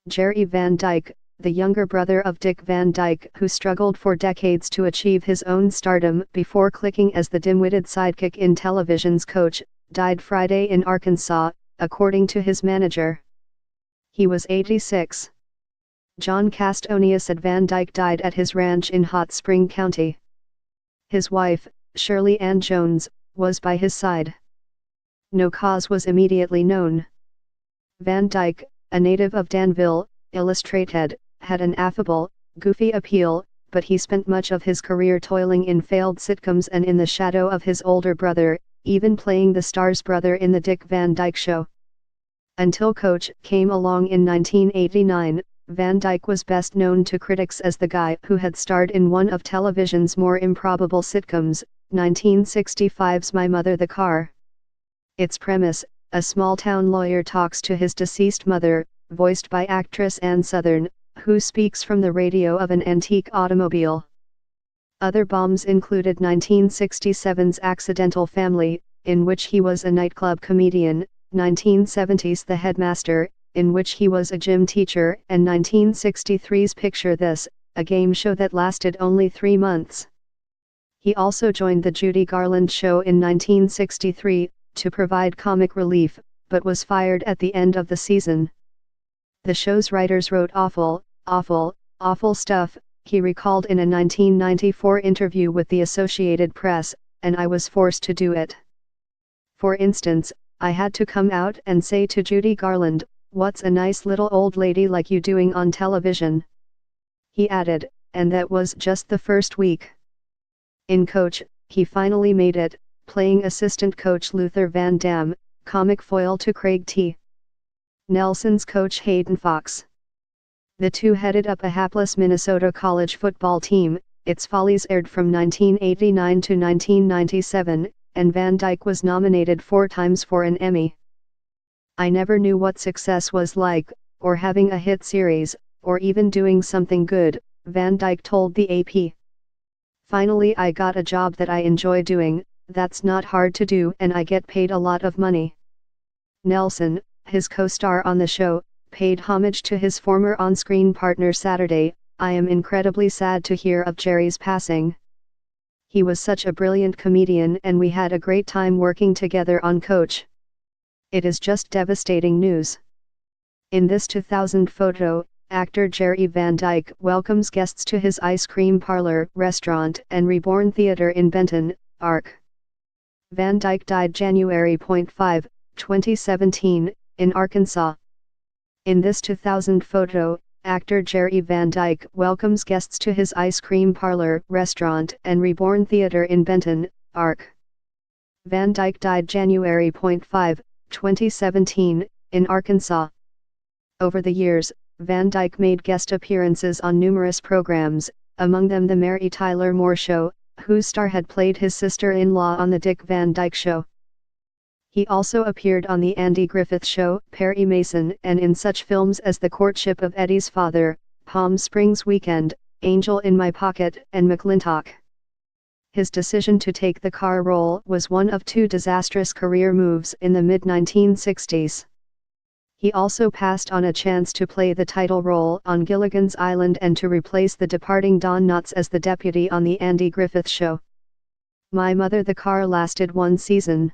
Jerry Van Dyke, the younger brother of Dick Van Dyke, who struggled for decades to achieve his own stardom before clicking as the dim-witted sidekick in television's Coach, died Friday in Arkansas, according to his manager. He was 86. John Castonius said Van Dyke died at his ranch in Hot Spring County. His wife, Shirley Ann Jones, was by his side. No cause was immediately known. Van Dyke, a native of Danville, Illustrated, had an affable, goofy appeal, but he spent much of his career toiling in failed sitcoms and in the shadow of his older brother, even playing the star's brother in The Dick Van Dyke Show. Until Coach came along in 1989, Van Dyke was best known to critics as the guy who had starred in one of television's more improbable sitcoms, 1965's My Mother the Car. Its premise: a small-town lawyer talks to his deceased mother, voiced by actress Ann Sothern, who speaks from the radio of an antique automobile. Other bombs included 1967's Accidental Family, in which he was a nightclub comedian, 1970's The Headmaster, in which he was a gym teacher, and 1963's Picture This, a game show that lasted only 3 months. He also joined The Judy Garland Show in 1963, to provide comic relief, but was fired at the end of the season. The show's writers wrote awful stuff, he recalled in a 1994 interview with the Associated Press, and I was forced to do it. For instance, I had to come out and say to Judy Garland, "What's a nice little old lady like you doing on television?" He added, and that was just the first week. In Coach, he finally made it, playing assistant coach Luther Van Dam, comic foil to Craig T. Nelson's coach Hayden Fox. The two headed up a hapless Minnesota college football team. Its Follies aired from 1989 to 1997, and Van Dyke was nominated 4 times for an Emmy. "I never knew what success was like, or having a hit series, or even doing something good," Van Dyke told the AP. "Finally I got a job that I enjoy doing, that's not hard to do, and I get paid a lot of money." Nelson, his co-star on the show, paid homage to his former on-screen partner Saturday. "I am incredibly sad to hear of Jerry's passing. He was such a brilliant comedian and we had a great time working together on Coach. It is just devastating news." In this 2000 photo, actor Jerry Van Dyke welcomes guests to his ice cream parlor, restaurant, and Reborn Theater in Benton, Ark. Van Dyke died January 5, 2017, in Arkansas. In this 2000 photo, actor Jerry Van Dyke welcomes guests to his ice cream parlor, restaurant, and Reborn Theater in Benton, Ark. Van Dyke died January 5, 2017, in Arkansas. Over the years, Van Dyke made guest appearances on numerous programs, among them The Mary Tyler Moore Show, whose star had played his sister-in-law on The Dick Van Dyke Show. He also appeared on The Andy Griffith Show, Perry Mason, and in such films as The Courtship of Eddie's Father, Palm Springs Weekend, Angel in My Pocket, and McLintock. His decision to take the car role was one of 2 disastrous career moves in the mid-1960s. He also passed on a chance to play the title role on Gilligan's Island and to replace the departing Don Knotts as the deputy on The Andy Griffith Show. My Mother the Car lasted 1 season.